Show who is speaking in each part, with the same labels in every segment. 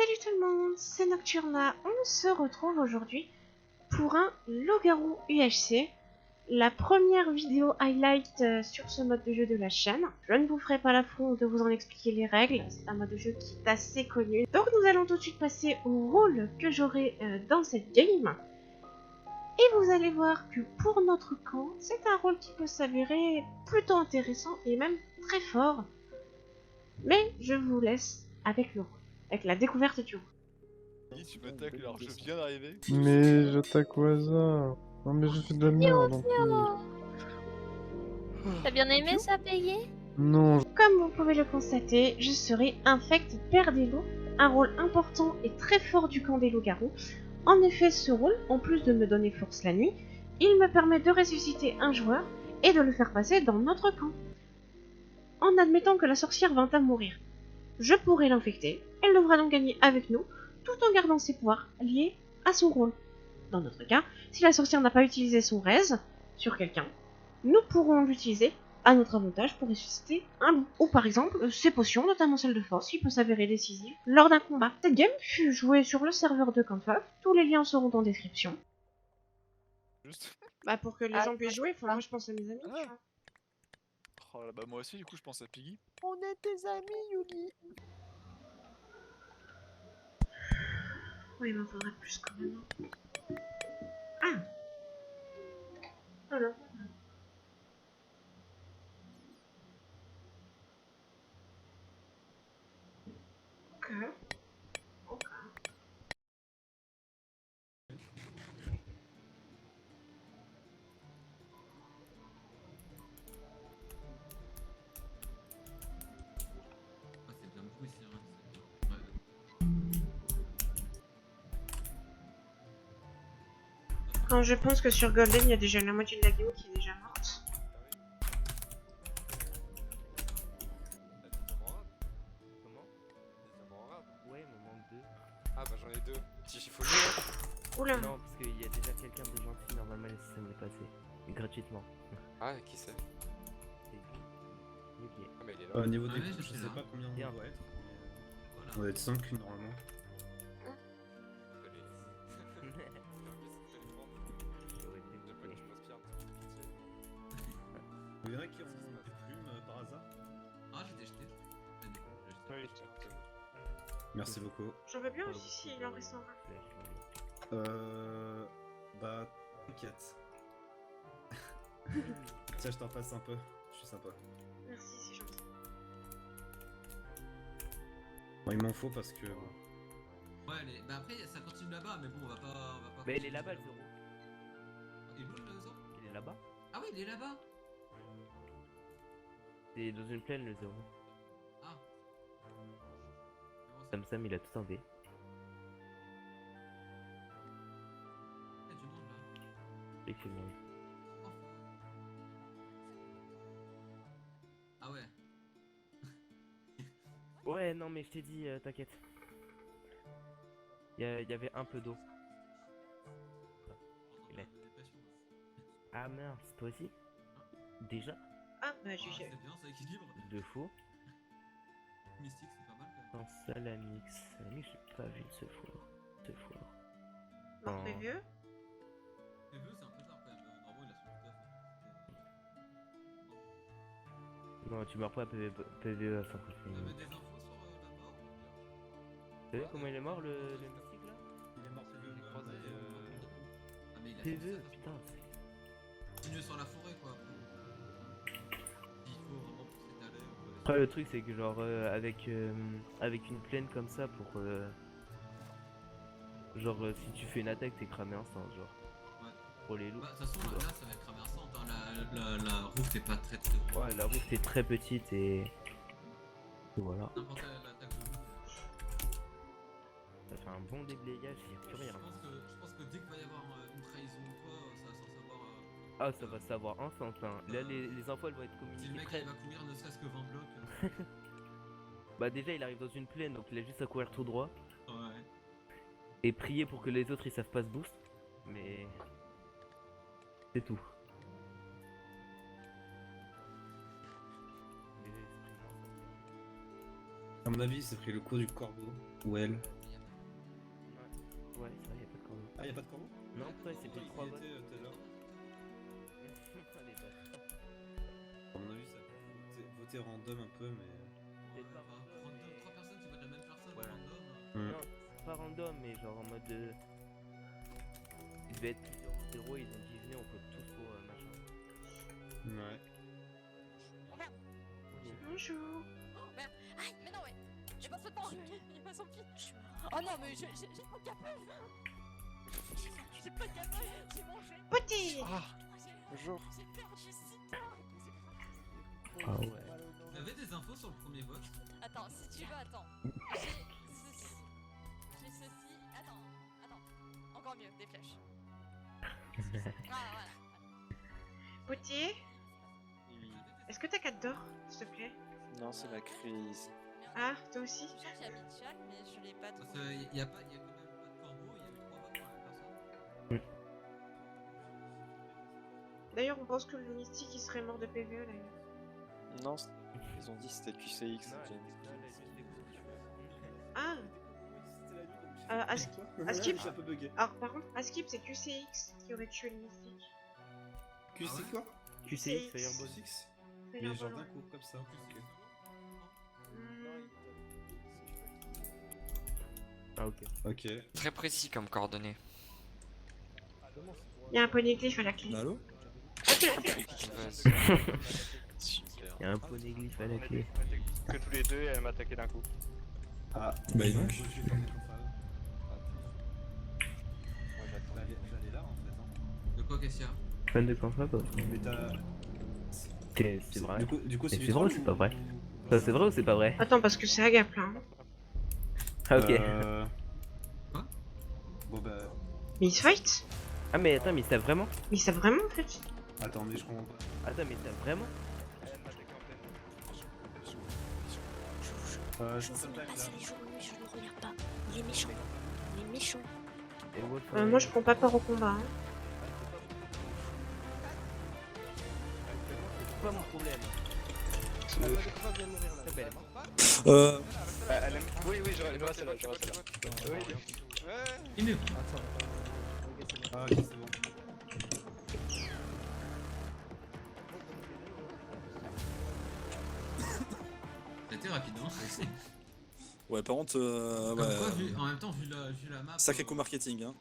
Speaker 1: Salut tout le monde, c'est Nocturna. On se retrouve aujourd'hui pour un loup-garou UHC, la première vidéo highlight sur ce mode de jeu de la chaîne. Je ne vous ferai pas l'affront de vous en expliquer les règles, c'est un mode de jeu qui est assez connu. Donc nous allons tout de suite passer au rôle que j'aurai dans cette game. Et vous allez voir que pour notre camp, c'est un rôle qui peut s'avérer plutôt intéressant et même très fort. Mais je vous laisse avec le rôle, avec la découverte du rôle.
Speaker 2: Tu m'attaques alors que je viens d'arriver.
Speaker 3: Mais j'attaque au hasard. Non mais je fais de la merde en plus.
Speaker 4: T'as bien aimé ça payer?
Speaker 3: Non,
Speaker 1: Comme vous pouvez le constater, je serai infect père des loups, un rôle important et très fort du camp des loups-garous. En effet, ce rôle, en plus de me donner force la nuit, il me permet de ressusciter un joueur et de le faire passer dans notre camp. En admettant que la sorcière vint à mourir, je pourrai l'infecter, elle devra donc gagner avec nous, tout en gardant ses pouvoirs liés à son rôle. Dans notre cas, si la sorcière n'a pas utilisé son raise sur quelqu'un, nous pourrons l'utiliser à notre avantage pour ressusciter un loup. Ou par exemple, ses potions, notamment celle de force, qui peut s'avérer décisive lors d'un combat. Cette game fut jouée sur le serveur de Canfaf, tous les liens seront en description.
Speaker 2: Juste.
Speaker 1: Bah pour que les gens puissent jouer, moi je pense à mes amis, tu vois.
Speaker 2: Oh là, bah moi aussi du coup je pense à Piggy.
Speaker 4: On est tes amis, Yugi.
Speaker 1: Oui, il m'en faudrait plus quand même. Ah. Voilà. Ok. Ok.
Speaker 5: Ah, c'est bien beaucoup ici, hein. Ouais.
Speaker 1: Quand je pense que sur Golden, il y a déjà la moitié de la game qui est déjà morte.
Speaker 6: Comment?
Speaker 2: Des diamants arabes.
Speaker 6: Ouais, il me manque 2.
Speaker 2: Ah bah j'en ai deux. Il faut mieux.
Speaker 1: Oula.
Speaker 6: Non, parce qu'il y a déjà quelqu'un de gentil, normalement, ça me l'est passé. Gratuitement.
Speaker 2: Ah, qui c'est?
Speaker 6: C'est Yugi.
Speaker 2: Ah, mais il est là.
Speaker 7: Au niveau
Speaker 5: Ah
Speaker 7: des
Speaker 5: ouais,
Speaker 7: coups,
Speaker 5: je
Speaker 7: je
Speaker 5: sais
Speaker 7: sais
Speaker 5: là.
Speaker 7: pas combien on
Speaker 6: Bien.
Speaker 7: doit être.
Speaker 5: Voilà.
Speaker 7: On doit être 5 normalement.
Speaker 2: Désolé.
Speaker 6: J'aurais été
Speaker 2: J'aime pas que
Speaker 6: coupé.
Speaker 2: tu m'inspires un petit peu de pitié.
Speaker 7: Il y en a qui ont des plumes par hasard.
Speaker 5: Ah, j'ai jeté.
Speaker 2: Oui, je te
Speaker 7: Merci beaucoup.
Speaker 1: J'en veux bien aussi s'il en reste un.
Speaker 7: Bah, t'inquiète. Tiens, je t'en passe un peu. Je suis sympa.
Speaker 1: Merci, c'est gentil.
Speaker 7: Bon, il m'en faut parce que.
Speaker 5: Ouais, bah après, ça continue là-bas, mais bon, on va pas.
Speaker 6: Mais il est là-bas, le zéro.
Speaker 5: Il est où le zéro?
Speaker 6: Il est là-bas.
Speaker 5: Ah oui, il est là-bas.
Speaker 6: C'est dans une plaine, le zéro.
Speaker 5: Ah.
Speaker 6: Sam, il a tout enlevé.
Speaker 5: Il y a du monde là.
Speaker 6: Effectivement.
Speaker 5: Oh. Ah ouais.
Speaker 6: Ouais, non, mais je t'ai dit, t'inquiète. Il y avait un peu d'eau. Il est- Ah mince, toi aussi? Déjà?
Speaker 1: Ah, bah
Speaker 5: Ah,
Speaker 1: GG.
Speaker 5: c'est bien, ça équilibre.
Speaker 6: Deux faux.
Speaker 5: Mystique, c'est pas mal quand même.
Speaker 6: Dans Salamix. Salamix, j'ai pas vu de ce four.
Speaker 1: Mort
Speaker 6: Oh.
Speaker 1: prévieux.
Speaker 5: Les vœux, c'est un peu tard quand même. Normalement, il a son tout à fait.
Speaker 6: Non, tu meurs pas à PVE à 50
Speaker 5: Vous avez
Speaker 6: minutes.
Speaker 5: des infos sur la mort ou
Speaker 6: Vous savez comment il est mort, le mystique là?
Speaker 7: Il est mort
Speaker 2: Je l'ai croisé.
Speaker 5: Ah, mais il a
Speaker 6: PVE,
Speaker 5: fait
Speaker 6: putain.
Speaker 5: continuer sur la forêt quoi. Il faut vraiment pousser ta lèvre.
Speaker 6: Après, le truc, c'est que genre, avec une plaine comme ça, pour. Genre, si tu fais une attaque, t'es cramé instant, genre.
Speaker 5: Ouais.
Speaker 6: Pour les loups.
Speaker 5: Bah, de toute façon, là, ça va être cramé instant. Hein. La route est pas très grande.
Speaker 6: Ouais, la route est très petite et voilà.
Speaker 5: N'importe quelle attaque de loup.
Speaker 6: Ça fait un bon déblayage, il n'y a plus rien.
Speaker 5: Je pense que dès qu'il va y avoir une trahison ou quoi, ça va s'en savoir.
Speaker 6: Ah, ça va savoir instant. Hein. Là, les infos elles vont être
Speaker 5: Si le
Speaker 6: communiquées
Speaker 5: mec
Speaker 6: très.
Speaker 5: il va courir ne serait-ce que 20 blocs.
Speaker 6: Bah, déjà, il arrive dans une plaine donc il a juste à courir tout droit
Speaker 5: Ouais.
Speaker 6: et prier pour que les autres ils savent pas se boost. Mais. C'est tout.
Speaker 7: À mon avis, il s'est pris le coup du corbeau. Ou elle.
Speaker 5: Il y a
Speaker 7: Ah, y'a pas de corbeau?
Speaker 6: Non, toi, c'est plus
Speaker 7: Il
Speaker 6: 3 votes.
Speaker 7: était tout à l'heure.
Speaker 6: Allez, bah.
Speaker 7: À mon avis, ça peut voter random un peu, mais.
Speaker 6: Peut-être pas
Speaker 5: Random, 3 personnes qui votent la même personne
Speaker 6: Voilà.
Speaker 5: random.
Speaker 6: Non, c'est pas random, mais genre en mode. Il devait être plusieurs 0, ils ont dit venez, on vote tous pour machin.
Speaker 7: Ouais.
Speaker 1: Bonjour.
Speaker 4: Oh merde. Aïe, mais non, ouais. J'ai pas fait de mort. Il m'a son pied. Oh non, mais j'ai pas de capable. J'ai pas de capable. J'ai mangé.
Speaker 1: Petit.
Speaker 8: Bonjour.
Speaker 4: J'ai perdu 6 temps.
Speaker 6: Ah ouais.
Speaker 5: Vous avez des infos sur le premier vote?
Speaker 4: Attends, si tu veux, attends. J'ai ceci. J'ai ceci. Attends. Encore mieux, des flèches. Voilà.
Speaker 1: Petit. Est-ce que t'as 4 d'or, s'il te plaît?
Speaker 8: Non, c'est la crise.
Speaker 1: Ah, toi aussi?
Speaker 4: J'ai mis Jack, mais je l'ai pas
Speaker 5: Parce
Speaker 4: trouvé.
Speaker 5: qu'il y a quand même pas de corbeau, il y a eu 3 votes pour la personne.
Speaker 1: D'ailleurs, on pense que le mystique il serait mort de PVE d'ailleurs.
Speaker 8: Non, ils ont dit que c'était QCX.
Speaker 6: Non,
Speaker 8: James.
Speaker 1: Ah, Askip.
Speaker 7: Je suis un peu bugué.
Speaker 1: alors par contre, Askip c'est QCX qui aurait tué le mystique.
Speaker 7: QC
Speaker 5: Ah ouais
Speaker 7: quoi?
Speaker 6: QCX, Fireball.
Speaker 7: QCX?
Speaker 1: C'est
Speaker 7: Mais
Speaker 1: un
Speaker 7: genre
Speaker 1: volant.
Speaker 7: d'un coup, comme ça.
Speaker 5: Donc, c'est
Speaker 7: Ok.
Speaker 6: Ah, ok.
Speaker 7: Ok.
Speaker 2: Très précis comme coordonnées.
Speaker 1: Il y a un poneglyph à la clé.
Speaker 9: Allô?
Speaker 2: Vas-y.
Speaker 8: Super.
Speaker 6: Y'a un poneglyph à la clé.
Speaker 10: Que tous les deux et elle m'a attaqué d'un coup.
Speaker 7: Ah,
Speaker 9: Bah, dis donc.
Speaker 7: je suis fan des confab.
Speaker 8: Moi j'attends.
Speaker 7: J'allais là en fait. Hein.
Speaker 5: De quoi qu'est-ce qu'il y a?
Speaker 6: Fan de confab.
Speaker 7: Mais t'as.
Speaker 6: C'est vrai.
Speaker 7: Du coup,
Speaker 6: Mais c'est
Speaker 7: Vitron
Speaker 6: vrai ou c'est pas vrai?
Speaker 7: ou-
Speaker 6: Ça, c'est vrai ou c'est pas vrai?
Speaker 1: Attends, parce que c'est Agap là. Hein.
Speaker 6: Ah, ok.
Speaker 5: Quoi?
Speaker 7: Bon bah.
Speaker 1: Mais ils se fight?
Speaker 6: Ah, mais attends, mais ils savent vraiment?
Speaker 1: Mais ils savent vraiment en fait.
Speaker 7: Attendez, je comprends pas.
Speaker 6: Attends, mais ils savent vraiment?
Speaker 10: Elle m'a attaqué en pleine.
Speaker 7: Je me là.
Speaker 4: Je le regarde pas. Il est méchant.
Speaker 6: Et Wolf,
Speaker 1: Moi je prends pas part au combat. Hein.
Speaker 6: C'est pas mon problème. Très belle.
Speaker 10: Oui, j'aurais celle-là, j'aurais celle-là.
Speaker 5: Il est
Speaker 7: Ah, ok, c'est bon.
Speaker 5: C'était rapide, hein?
Speaker 9: Ouais, par contre,
Speaker 5: Comme
Speaker 9: ouais,
Speaker 5: quoi, en même temps, vu la map.
Speaker 9: sacré coup marketing, hein.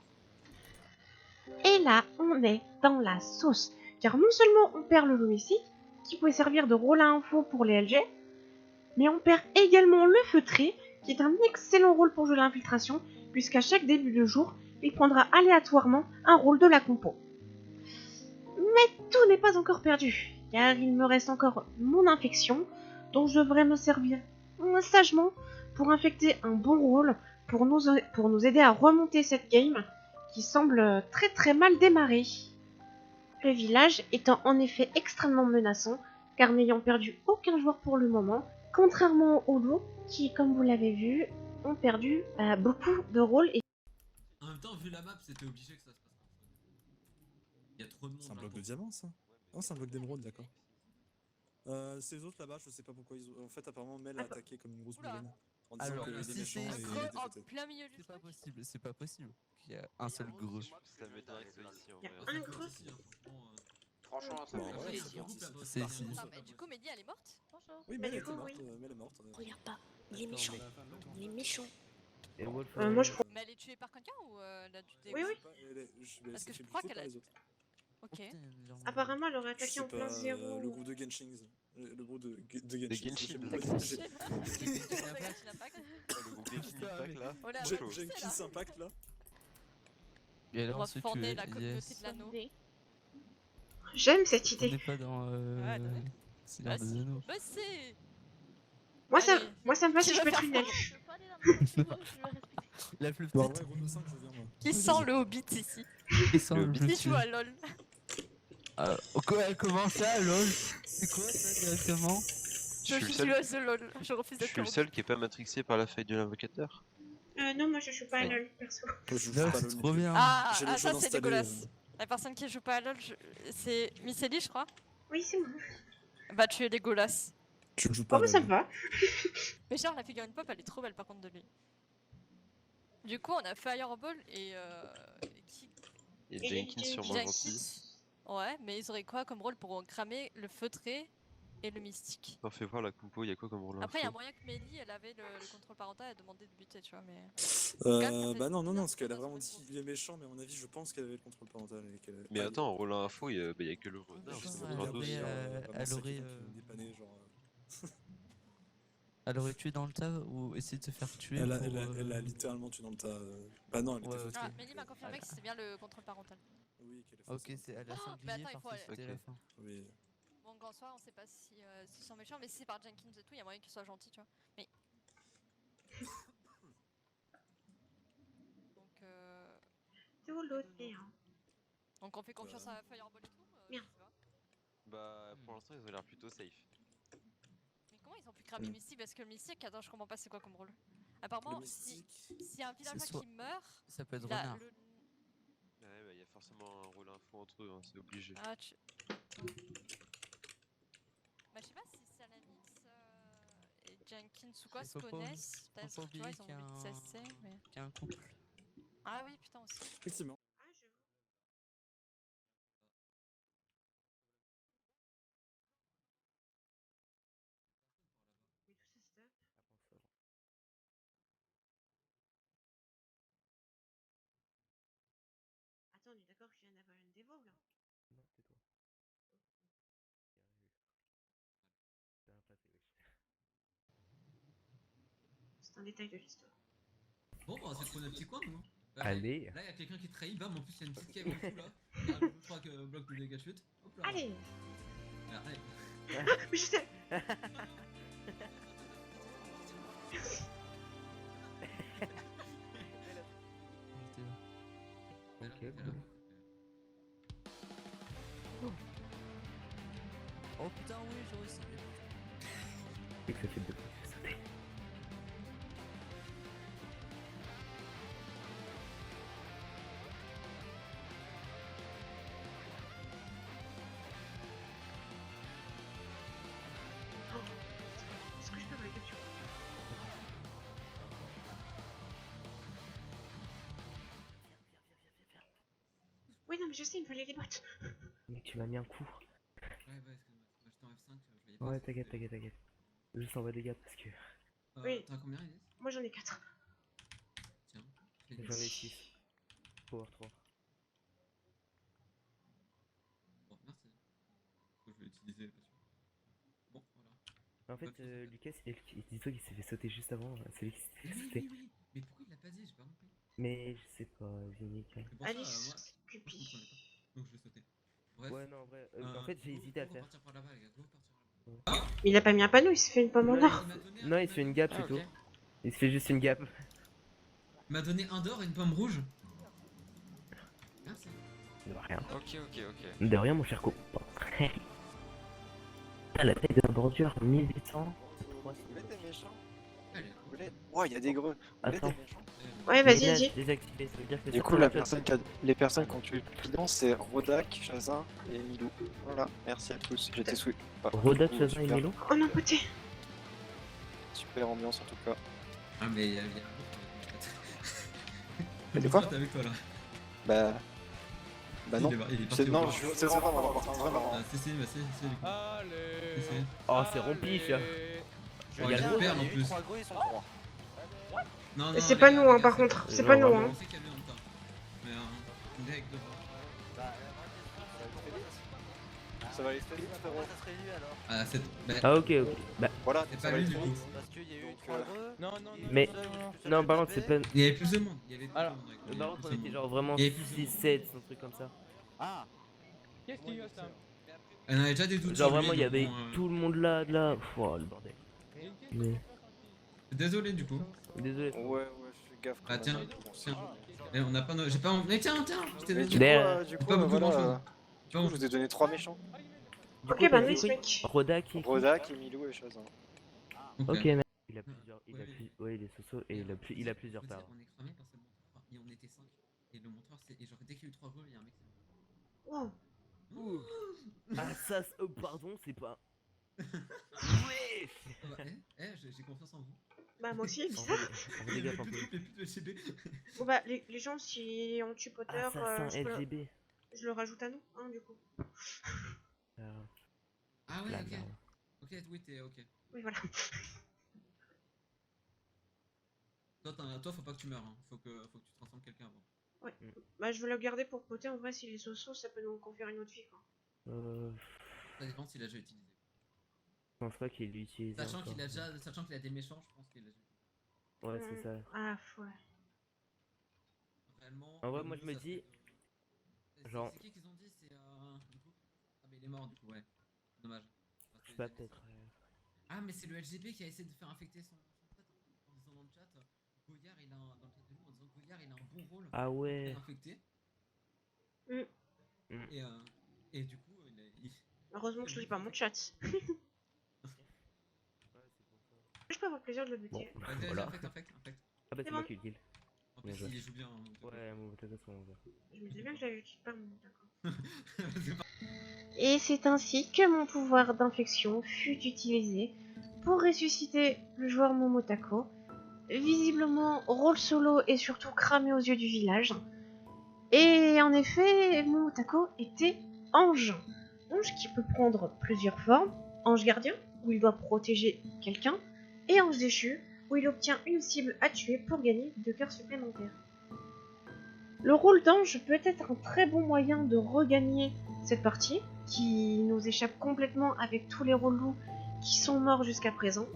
Speaker 1: Et là, on est dans la sauce. Car non seulement on perd le Louis qui pouvait servir de rôle à info pour les LG, mais on perd également le feutré, qui est un excellent rôle pour jouer l'infiltration, puisqu'à chaque début de jour, il prendra aléatoirement un rôle de la compo. Mais tout n'est pas encore perdu, car il me reste encore mon infection, dont je devrais me servir sagement pour infecter un bon rôle, pour nous aider à remonter cette game, qui semble très mal démarrer. Le village étant en effet extrêmement menaçant, car n'ayant perdu aucun joueur pour le moment, contrairement aux loups, qui, comme vous l'avez vu, ont perdu beaucoup de rôles. Et...
Speaker 5: En même temps, vu la map, c'était obligé que ça se passe comme ça. Il y a trop de monde.
Speaker 9: C'est un
Speaker 5: là,
Speaker 9: bloc de
Speaker 5: pour-
Speaker 9: diamant, ça? Non, c'est un bloc d'émeraude, d'accord. Ces autres là-bas, je sais pas pourquoi ils ont. En fait, apparemment, Mel a attaqué comme une grosse
Speaker 4: Oula.
Speaker 9: boulette. En disant
Speaker 11: Alors,
Speaker 9: que les
Speaker 11: si
Speaker 9: méchants
Speaker 11: c'est-
Speaker 9: et
Speaker 4: Un
Speaker 9: les
Speaker 4: creux en
Speaker 9: dévotés.
Speaker 4: plein milieu du
Speaker 11: C'est pas
Speaker 4: truc.
Speaker 11: possible, c'est pas possible qu'il y a un seul gros.
Speaker 8: Ça m'étonnerait que ce soit ici en
Speaker 1: Il y a
Speaker 8: vrai.
Speaker 5: Ah,
Speaker 1: un
Speaker 5: c'est
Speaker 1: creux.
Speaker 5: ici, hein, franchement,
Speaker 8: Franchement, ça
Speaker 9: Bon,
Speaker 8: me
Speaker 9: ouais,
Speaker 8: fait
Speaker 9: c'est
Speaker 8: plaisir.
Speaker 11: C'est ici.
Speaker 4: Ah, mais du coup, Mehdi, elle est morte? Bonjour.
Speaker 9: Oui,
Speaker 1: Bah,
Speaker 9: Mel
Speaker 1: du
Speaker 9: était
Speaker 1: coup,
Speaker 9: morte.
Speaker 1: oui.
Speaker 9: Mel est morte.
Speaker 4: Regarde pas. Il est
Speaker 6: Attends,
Speaker 4: méchant.
Speaker 6: mais-
Speaker 4: Il est méchant.
Speaker 6: Et Wolf,
Speaker 1: moi je prends.
Speaker 4: Mais elle est tuée par quelqu'un ou elle a dû
Speaker 1: Oui, oui.
Speaker 4: Parce que je crois qu'elle a- Ok.
Speaker 1: Apparemment, elle aurait attaqué
Speaker 9: C'est
Speaker 1: en plein
Speaker 9: pas
Speaker 1: zéro.
Speaker 9: le groupe de Genshin. Le groupe de Genshin.
Speaker 8: Genshin.
Speaker 9: J'ai-
Speaker 8: Le
Speaker 4: Genshin Impact.
Speaker 8: Le groupe Genshin Impact là.
Speaker 4: Voilà,
Speaker 9: J'ai-
Speaker 4: ouais,
Speaker 9: J'ai une
Speaker 4: c'est
Speaker 9: Kiss
Speaker 4: là.
Speaker 9: Impact là.
Speaker 11: Et
Speaker 4: On
Speaker 11: alors,
Speaker 4: va
Speaker 11: ceux
Speaker 4: fonder
Speaker 11: que.
Speaker 4: la communauté
Speaker 11: Yes.
Speaker 4: de l'anneau.
Speaker 1: J'aime cette
Speaker 11: On
Speaker 1: idée.
Speaker 11: n'est pas dans.
Speaker 4: Ouais, t'as vu
Speaker 11: Seigneur
Speaker 4: Bah
Speaker 11: des
Speaker 4: si.
Speaker 11: Anneaux.
Speaker 4: Bah c'est.
Speaker 1: Moi
Speaker 4: Allez.
Speaker 1: ça me va
Speaker 4: Qui
Speaker 1: si je
Speaker 4: va
Speaker 1: peux être
Speaker 4: faire
Speaker 1: une
Speaker 4: quoi
Speaker 1: elfe.
Speaker 11: La plus
Speaker 9: Bon,
Speaker 11: petite.
Speaker 9: ouais, gros 5, je viens moi.
Speaker 4: Qui sent le hobbit ici?
Speaker 11: Et sans le
Speaker 4: Qui
Speaker 11: jeu.
Speaker 4: joue à LoL?
Speaker 11: Comment ça, lol? C'est quoi ça directement?
Speaker 8: Je suis le
Speaker 4: joue
Speaker 8: seul.
Speaker 4: à ce LoL. Je refuse
Speaker 8: Je
Speaker 4: d'être
Speaker 8: suis le
Speaker 4: le
Speaker 8: seul qui est pas matrixé par la feuille de l'invocateur.
Speaker 1: Non, moi je joue pas à LoL, perso.
Speaker 9: Je joue
Speaker 11: Là,
Speaker 9: pas
Speaker 11: c'est
Speaker 9: LOL
Speaker 11: trop
Speaker 9: non plus.
Speaker 11: bien.
Speaker 4: Ah,
Speaker 9: J'ai le
Speaker 4: ah
Speaker 9: jeu
Speaker 4: ça c'est
Speaker 9: installé,
Speaker 4: dégueulasse. La personne qui joue pas à LoL, c'est Misseli, je crois.
Speaker 1: Oui, c'est moi.
Speaker 4: Bah tu es dégueulasse.
Speaker 9: Tu ne joues pas
Speaker 1: Oh, mais ça
Speaker 9: LOL.
Speaker 1: me va.
Speaker 4: Mais genre la figurine pop elle est trop belle par contre de lui. Du coup on a Fireball et
Speaker 8: Et
Speaker 1: Et
Speaker 8: Jenkins sûrement
Speaker 4: Jenkins.
Speaker 8: gentil.
Speaker 4: Ouais, mais ils auraient quoi comme rôle pour cramer le feutré et le mystique?
Speaker 8: On fait voir la compo, il y a quoi comme rôle
Speaker 4: Après, il y a
Speaker 8: info?
Speaker 4: moyen que Mélie, elle avait le contrôle parental, elle demandait de buter, tu vois, mais.
Speaker 9: Bah non, parce qu'elle a vraiment dit il est méchant, mais à mon avis, je pense qu'elle avait le contrôle parental. Et qu'elle...
Speaker 8: Mais
Speaker 9: Ah,
Speaker 8: attends, en rôle info, il y a que le
Speaker 9: il y a
Speaker 8: renard,
Speaker 9: juste
Speaker 8: c'est
Speaker 9: un
Speaker 8: même
Speaker 11: elle
Speaker 8: pas
Speaker 9: gars
Speaker 8: un
Speaker 11: aurait,
Speaker 8: dos.
Speaker 9: vraiment
Speaker 11: elle
Speaker 9: c'est
Speaker 11: aurait,
Speaker 9: quelqu'un qui nous dépannait, genre.
Speaker 11: Elle aurait tué dans le tas ou essayé de se faire tuer
Speaker 9: Elle a,
Speaker 11: pour,
Speaker 9: elle a littéralement tué dans le tas. Bah non, elle était
Speaker 11: Ouais,
Speaker 9: fausse.
Speaker 4: Ah,
Speaker 11: ok.
Speaker 4: Mélie m'a confirmé que c'était bien le contrôle parental.
Speaker 9: Oui, qu'elle est fausse.
Speaker 11: Ok, c'est elle a
Speaker 4: Oh, mais
Speaker 11: singulier
Speaker 4: attends, il faut
Speaker 11: parce que
Speaker 4: aller-
Speaker 11: c'était la
Speaker 8: Ok.
Speaker 11: fin.
Speaker 9: Oui.
Speaker 4: Bon, en soi, on sait pas s'ils sont méchants, mais si c'est par Jenkins et tout, il y a moyen qu'ils soient gentils, tu vois. Mais. Donc,
Speaker 1: C'est où l'océan?
Speaker 4: Donc, on fait confiance à Fireball et tout
Speaker 1: Merde.
Speaker 4: je sais pas.
Speaker 8: Bah, pour l'instant, ils ont l'air plutôt safe.
Speaker 4: Mais comment ils ont pu cramer Mystique? Parce que le Mystique, attends, je comprends pas c'est quoi comme rôle. Apparemment,
Speaker 9: Le
Speaker 4: si
Speaker 9: mystique.
Speaker 4: y a un villageois
Speaker 11: soit-
Speaker 4: qui meurt,
Speaker 11: Ça peut être
Speaker 4: il a
Speaker 11: renard.
Speaker 4: le.
Speaker 8: Ouais, bah, il y a forcément un rôle info entre eux, hein, c'est obligé.
Speaker 4: Ah, tu. Bah, je sais pas si Salamix et Jenkins ou quoi
Speaker 11: Il
Speaker 4: se
Speaker 11: faut pas
Speaker 4: connaissent.
Speaker 11: oublier- faut pas
Speaker 4: Peut-être, tu vois,
Speaker 11: oublier
Speaker 4: ils ont
Speaker 11: qu'il y a
Speaker 4: envie de cesser, mais.
Speaker 11: qu'il y a un couple.
Speaker 4: Ah oui, putain aussi.
Speaker 9: Effectivement.
Speaker 1: Ah, je... Oui, tout ça stop. Attends, on est d'accord que je viens d'avoir une dévo là. C'est un détail de l'histoire.
Speaker 5: Bon, bah, on va se trouver un petit coin, nous. Hein. Là,
Speaker 6: Allez.
Speaker 5: Là, il y a quelqu'un qui trahit, bam, en plus, il y a une petite cave en dessous, là. Il y a le 3 bloc de dégâts chute. Hop là.
Speaker 1: Allez.
Speaker 5: Là, allez.
Speaker 1: Ah, mais je sais.
Speaker 5: Fais-la,
Speaker 6: Ok,
Speaker 5: fais-la.
Speaker 6: bon.
Speaker 11: Oh putain, oui, j'ai réussi.
Speaker 6: Et que ça fait 2 fois que j'ai sauté.
Speaker 1: Est-ce que je peux avoir la capture? Oui, non, mais je sais, il me fallait les bottes.
Speaker 6: Mais tu m'as mis un coup.
Speaker 5: Ouais, excuse-moi. Moi, j'étais en F5, je voyais pas.
Speaker 6: Ouais, t'inquiète. Juste envoie des gars parce que
Speaker 1: Oui.
Speaker 5: T'as combien, Iris?
Speaker 1: Moi j'en ai 4.
Speaker 5: Tiens. fais
Speaker 6: j'en ai
Speaker 5: des-
Speaker 6: 6. Power 3.
Speaker 5: Bon, merci. Je vais l'utiliser, bien sûr. Bon, voilà.
Speaker 6: En fait, Lucas, dis-toi qu'il s'est fait sauter juste avant. C'est lui qui s'est
Speaker 5: Oui,
Speaker 6: fait
Speaker 5: oui,
Speaker 6: sauter.
Speaker 5: oui, oui. Mais pourquoi il l'a pas dit? J'ai pas compris.
Speaker 6: Mais je sais pas, Zénic.
Speaker 5: C'est pour ça,
Speaker 1: Alice,
Speaker 5: moi, je comprenais
Speaker 1: Scoopy.
Speaker 5: pas. Donc, je vais sauter. Bref.
Speaker 6: Ouais, non, en vrai. En fait, j'ai hésité à le faire.
Speaker 5: Partir par là-bas, les gars. Go partir par là-bas.
Speaker 1: Il a pas mis un panneau, il s'est fait une pomme en
Speaker 6: Non,
Speaker 1: or.
Speaker 6: Non, il se fait une gap, c'est tout. Il se fait juste une gap.
Speaker 5: Il m'a donné un d'or et une pomme rouge. Merci.
Speaker 6: De rien.
Speaker 2: Ok.
Speaker 6: De rien, mon cher copain. Ah, la taille de la bordure, 1800.
Speaker 8: Vous voulez des méchants?
Speaker 5: Allez.
Speaker 8: Vous voulez... Oh, il y a des greux. Vous voulez
Speaker 6: Attends.
Speaker 8: des méchants?
Speaker 1: Ouais, vas-y,
Speaker 6: Village
Speaker 1: dis.
Speaker 6: désactivé, ça veut dire que
Speaker 8: Du
Speaker 6: ça
Speaker 8: coup,
Speaker 6: prend
Speaker 8: la
Speaker 6: place.
Speaker 8: les personnes qui ont tué le client, c'est Rodak, Chazin et Milou. Voilà, merci à tous. J'étais sous.
Speaker 6: Rodak, Chazin et Milo.
Speaker 1: Oh non, côté.
Speaker 8: Super ambiance en tout cas.
Speaker 5: Ah, mais il y a un
Speaker 8: Mais de quoi?
Speaker 5: T'es avec toi là.
Speaker 8: Bah non.
Speaker 5: Il est parti
Speaker 8: C'est
Speaker 5: au
Speaker 8: non,
Speaker 5: bar.
Speaker 8: c'est vraiment vraiment.
Speaker 5: Ah, si, bah si, du coup.
Speaker 10: Allez.
Speaker 5: Si.
Speaker 6: Oh, c'est rompiche.
Speaker 5: Oh, il y a le père en plus.
Speaker 8: gros, ils sont 3.
Speaker 5: Non,
Speaker 1: Et
Speaker 5: non,
Speaker 1: c'est
Speaker 5: les
Speaker 1: pas
Speaker 5: gars,
Speaker 1: nous,
Speaker 5: les
Speaker 1: hein,
Speaker 5: gars,
Speaker 1: par
Speaker 5: c'est
Speaker 1: contre.
Speaker 5: pas-
Speaker 1: C'est pas nous,
Speaker 6: vraiment.
Speaker 1: hein.
Speaker 5: On sait qu'il y a lui en tas. Mais un gars avec deux bras.
Speaker 8: Ça va aller très vite, frérot.
Speaker 5: Ah, c'est. Bah,
Speaker 6: Ah, ok. Bah,
Speaker 8: Voilà,
Speaker 5: c'est
Speaker 8: ça
Speaker 5: pas
Speaker 8: va
Speaker 5: lui
Speaker 8: aller
Speaker 5: du
Speaker 8: très
Speaker 5: coup.
Speaker 8: vite.
Speaker 7: Parce qu'il y a eu
Speaker 8: Donc,
Speaker 7: 3 greux.
Speaker 10: Non.
Speaker 6: mais. Non, par contre, c'est pas.
Speaker 5: Il y avait plus de monde. Il y avait plus
Speaker 10: Alors,
Speaker 5: de monde. avec lui.
Speaker 6: Par contre, on était genre vraiment
Speaker 5: Il y avait plus de
Speaker 6: 6,
Speaker 5: monde.
Speaker 6: 7, un truc comme ça.
Speaker 7: Ah.
Speaker 10: Qu'est-ce qu'il y a ça?
Speaker 5: On avait déjà des doutes.
Speaker 6: Genre
Speaker 5: sur lui,
Speaker 6: vraiment, il y
Speaker 5: donc
Speaker 6: avait
Speaker 5: bon,
Speaker 6: tout le monde là, Oh, le bordel. Mais.
Speaker 5: Désolé du coup.
Speaker 6: Désolé.
Speaker 8: Ouais, je fais gaffe.
Speaker 5: Ah, tiens,
Speaker 8: Bon,
Speaker 5: tiens. Mais on n'a pas. J'ai pas. Mais tiens, je t'ai
Speaker 8: Mais
Speaker 5: donné.
Speaker 6: Derrière.
Speaker 8: du
Speaker 5: Pas
Speaker 8: coup,
Speaker 5: beaucoup
Speaker 8: voilà.
Speaker 5: grand-chose.
Speaker 8: Du coup, je vous ai donné 3 méchants.
Speaker 6: Du
Speaker 1: Ok,
Speaker 6: coup,
Speaker 1: bah
Speaker 6: t'as dit
Speaker 1: nice,
Speaker 6: quoi
Speaker 1: mec.
Speaker 6: Rodak et.
Speaker 8: Rodak, Emilou et Chazin.
Speaker 6: Ok, mais. Il a
Speaker 5: Ouais,
Speaker 6: plusieurs.
Speaker 5: ouais.
Speaker 6: Ouais, il est soso et il a plusieurs
Speaker 5: Faut dire,
Speaker 6: parts.
Speaker 5: On est cramé parce que le monteur. On était 5. Et le monteur, c'est. Et genre, dès qu'il y a eu 3 goals, il y a un mec qui s'est mort.
Speaker 1: Wow.
Speaker 6: Ah, ça, pardon, c'est pas.
Speaker 5: Ah bah, j'ai confiance en vous.
Speaker 1: Bah, moi aussi,
Speaker 6: On
Speaker 1: bizarre.
Speaker 6: fait des gaffes un peu.
Speaker 5: Mais plus de LGB.
Speaker 1: Bon, bah, les gens, si on tue Potter,
Speaker 6: Assassin
Speaker 1: je,
Speaker 6: LGB.
Speaker 1: je le rajoute à nous, hein, du coup.
Speaker 5: Ah ouais,
Speaker 6: La
Speaker 5: ok.
Speaker 6: merde.
Speaker 5: Ok, oui, t'es ok.
Speaker 1: Oui, voilà.
Speaker 5: Toi, faut pas que tu meurs, hein. Faut que tu transformes quelqu'un avant.
Speaker 1: Ouais. Bah, je veux le garder pour Potter. En vrai, s'il est so-so, ça peut nous conférer une autre vie, quoi.
Speaker 5: Ça dépend s'il a déjà utilisé.
Speaker 6: Je pense pas qu'il l'utilise
Speaker 5: Sachant
Speaker 6: encore.
Speaker 5: sachant qu'il a des méchants, je pense qu'il a déjà utilisé.
Speaker 6: Ouais, c'est ça.
Speaker 1: Ah, ouais.
Speaker 5: Réellement.
Speaker 6: En vrai,
Speaker 5: le
Speaker 6: moi
Speaker 5: mieux,
Speaker 6: je me
Speaker 5: ça
Speaker 6: dis,
Speaker 5: serait
Speaker 6: genre,
Speaker 5: c'est qui qu'ils ont dit? C'est du coup. Ah, mais il est mort, du coup, ouais. Dommage. Enfin,
Speaker 6: je sais
Speaker 5: c'est
Speaker 6: pas,
Speaker 5: les
Speaker 6: peut-être.
Speaker 5: Ah, mais c'est le LGB qui a essayé de faire infecter son pote en disant dans le chat. Goyard, il a un, dans le chat de nous, en disant Goyard, il a un bon rôle
Speaker 6: Ah
Speaker 5: pour
Speaker 6: ouais.
Speaker 5: faire infecter.
Speaker 1: Mm.
Speaker 5: Et, et du coup,
Speaker 1: Heureusement que je lis pas mon chat. Je peux avoir le plaisir de le buter.
Speaker 6: Bon,
Speaker 5: Vas-y,
Speaker 6: voilà.
Speaker 5: infecte.
Speaker 6: Ah bah
Speaker 1: C'est
Speaker 6: c'est moi
Speaker 1: bon.
Speaker 6: qui le kill.
Speaker 5: En plus,
Speaker 6: Bien joué.
Speaker 5: il joue bien.
Speaker 6: Ouais, mon Motoko, c'est mon joueur.
Speaker 1: Je me disais bien que j'avais eu pas mon d'accord. Et c'est ainsi que mon pouvoir d'infection fut utilisé pour ressusciter le joueur Momotako. Visiblement, rôle solo et surtout cramé aux yeux du village. Et en effet, Momotako était ange. Ange qui peut prendre plusieurs formes. Ange gardien, où il doit protéger quelqu'un. Et ange déchu, où il obtient une cible à tuer pour gagner 2 cœurs supplémentaires. Le rôle d'ange peut être un très bon moyen de regagner cette partie, qui nous échappe complètement avec tous les rôles loups qui sont morts jusqu'à présent.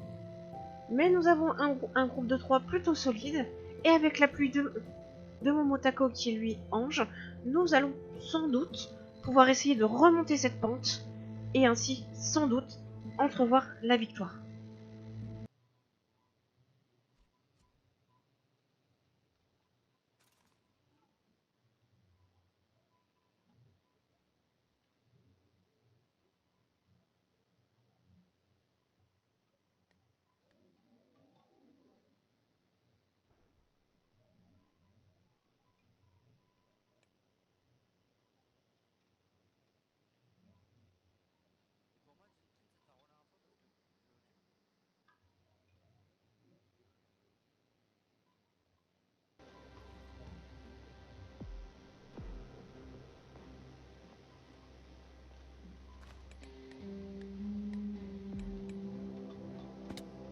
Speaker 1: Mais nous avons un groupe de 3 plutôt solide, et avec l'appui de Momotako qui est lui ange, nous allons sans doute pouvoir essayer de remonter cette pente, et ainsi sans doute entrevoir la victoire.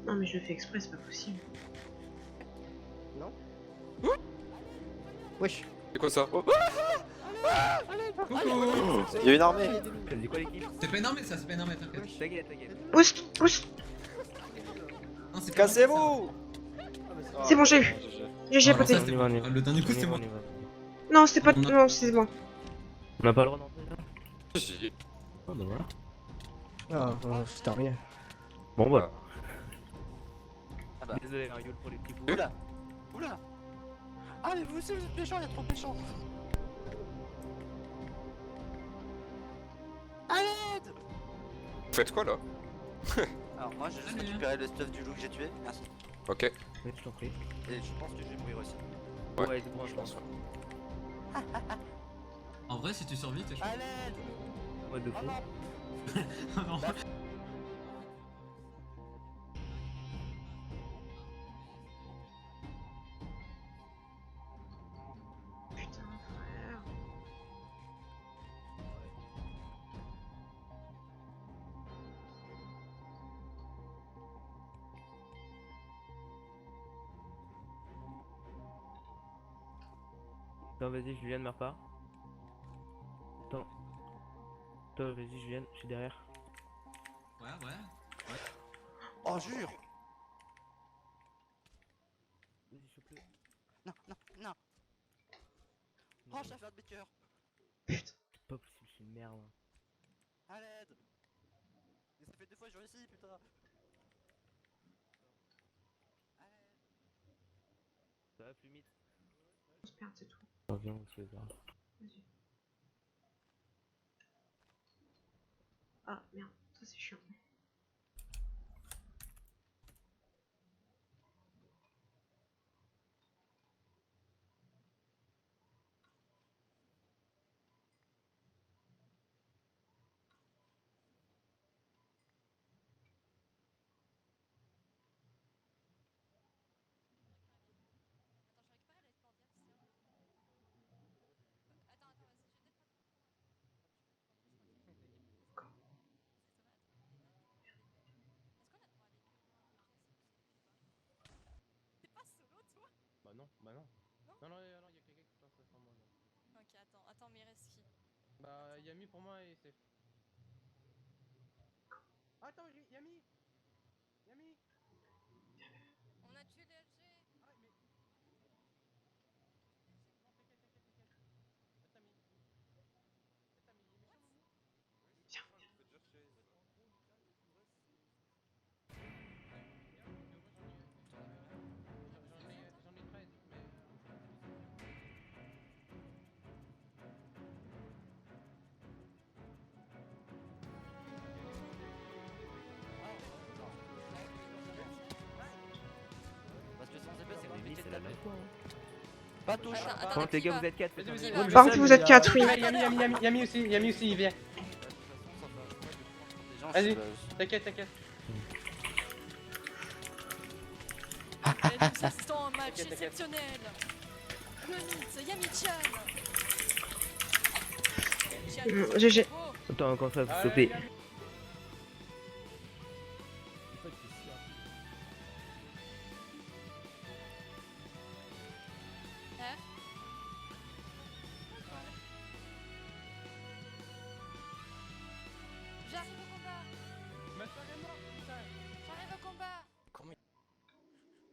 Speaker 1: Non mais je le fais exprès, c'est pas possible.
Speaker 8: Non. Wesh.
Speaker 2: C'est quoi ça?
Speaker 8: Il y a une armée.
Speaker 6: Ça dit quoi l'équipe?
Speaker 5: C'est pas énorme, ça, c'est pas énorme, t'inquiète.
Speaker 6: T'inquiète.
Speaker 1: Pousse.
Speaker 5: Non, c'est pas
Speaker 8: Cassez-vous.
Speaker 1: C'est bon, j'ai eu. J'ai
Speaker 5: Oh, alors
Speaker 1: poté.
Speaker 5: ça, c'était bon. Le dernier coup, c'était moi.
Speaker 1: Non, c'était pas... Non, c'est bon.
Speaker 6: On a pas le droit d'entrer là?
Speaker 2: Si.
Speaker 6: Ah bah voilà.
Speaker 8: Ah, c'est terminé.
Speaker 6: Bon bah.
Speaker 8: Ah bah.
Speaker 6: Désolé Mariol pour les petits coups.
Speaker 8: Oula. Oula. Ah mais vous aussi vous êtes méchants, il y a trop de méchants. À l'aide.
Speaker 2: Vous faites quoi là?
Speaker 8: Alors moi j'ai juste récupéré le stuff du loup que j'ai tué, merci.
Speaker 2: Ok.
Speaker 6: Oui, je t'en prie.
Speaker 8: Et je pense que je vais mourir aussi.
Speaker 2: Ouais,
Speaker 6: c'est bon,
Speaker 2: je pense.
Speaker 5: En vrai, si tu survis, t'es chaud.
Speaker 8: À l'aide.
Speaker 6: What the fuck?
Speaker 5: Non.
Speaker 1: Putain, frère.
Speaker 6: Attends, vas-y, Julien, meurs pas. Attends. Toi, vas-y, Julien, je suis derrière.
Speaker 5: Ouais.
Speaker 8: Oh jure.
Speaker 6: Vas-y, chope-le.
Speaker 8: Non. Oh ça fait un de mes cœurs.
Speaker 6: C'est pas possible, je suis une merde.
Speaker 8: À l'aide. Mais ça fait 2 fois que je réussis, putain. À l'aide.
Speaker 6: Ça va plus vite.
Speaker 1: On se perd, c'est tout.
Speaker 6: Reviens aussi, vas-y.
Speaker 1: Vas-y. Ah, merde. Ça, c'est chiant.
Speaker 10: non. Bah non.
Speaker 4: Non
Speaker 10: Non, non, il y a quelqu'un qui pense ça sans moi. Non.
Speaker 4: Ok, attends, mais il reste qui?
Speaker 10: Bah, Yami pour moi et c'est. Attends, Yami! Yami!
Speaker 4: On a tué le LG.
Speaker 10: Ah, mais. Non, t'inquiète. Attami. Attami, il est méchant, Moumou?
Speaker 2: Viens. Je peux dire chaise.
Speaker 10: J'en ai 13, mais.
Speaker 11: Parce que sans épée, c'est compliqué de
Speaker 6: la
Speaker 11: taper.
Speaker 6: Pas touche.
Speaker 4: Attends,
Speaker 6: Par contre, les gars,
Speaker 4: qui
Speaker 6: vous êtes 4.
Speaker 10: Vas-y,
Speaker 6: faites
Speaker 10: vas-y,
Speaker 6: un
Speaker 10: vas-y.
Speaker 1: Par contre, vous êtes 4, oui.
Speaker 10: Yami aussi, il vient. Vas-y, t'inquiète.
Speaker 4: Et nous assistons à un match
Speaker 10: T'inquiète.
Speaker 4: exceptionnel. Le mythe, Yami-chan.
Speaker 1: GG.
Speaker 4: Bravo.
Speaker 6: Attends, encore ça, vous
Speaker 10: Allez,
Speaker 6: sautez.
Speaker 10: Yami.
Speaker 4: Hein? J'arrive au combat.
Speaker 10: Ma soeur est morte, putain.
Speaker 4: J'arrive au combat.
Speaker 2: Comment il...
Speaker 10: Et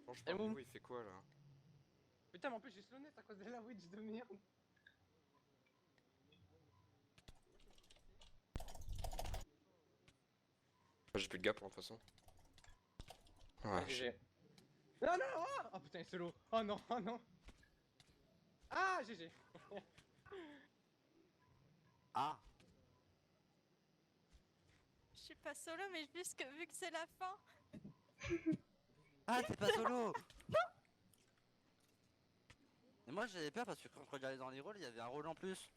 Speaker 2: Franchement,
Speaker 10: Moumou.
Speaker 2: il fait quoi là?
Speaker 10: Putain, mais en plus, j'ai slow net à cause de la witch de merde.
Speaker 2: J'ai plus de gap, de toute façon. Ouais.
Speaker 10: GG. Non, oh putain, il est solo. Oh non. Ah, GG.
Speaker 11: Ah.
Speaker 4: Je suis pas solo, mais vu que c'est la fin.
Speaker 11: Ah, t'es pas solo. Et moi j'avais peur parce que quand je regardais dans les rôles, il y avait un rôle en plus.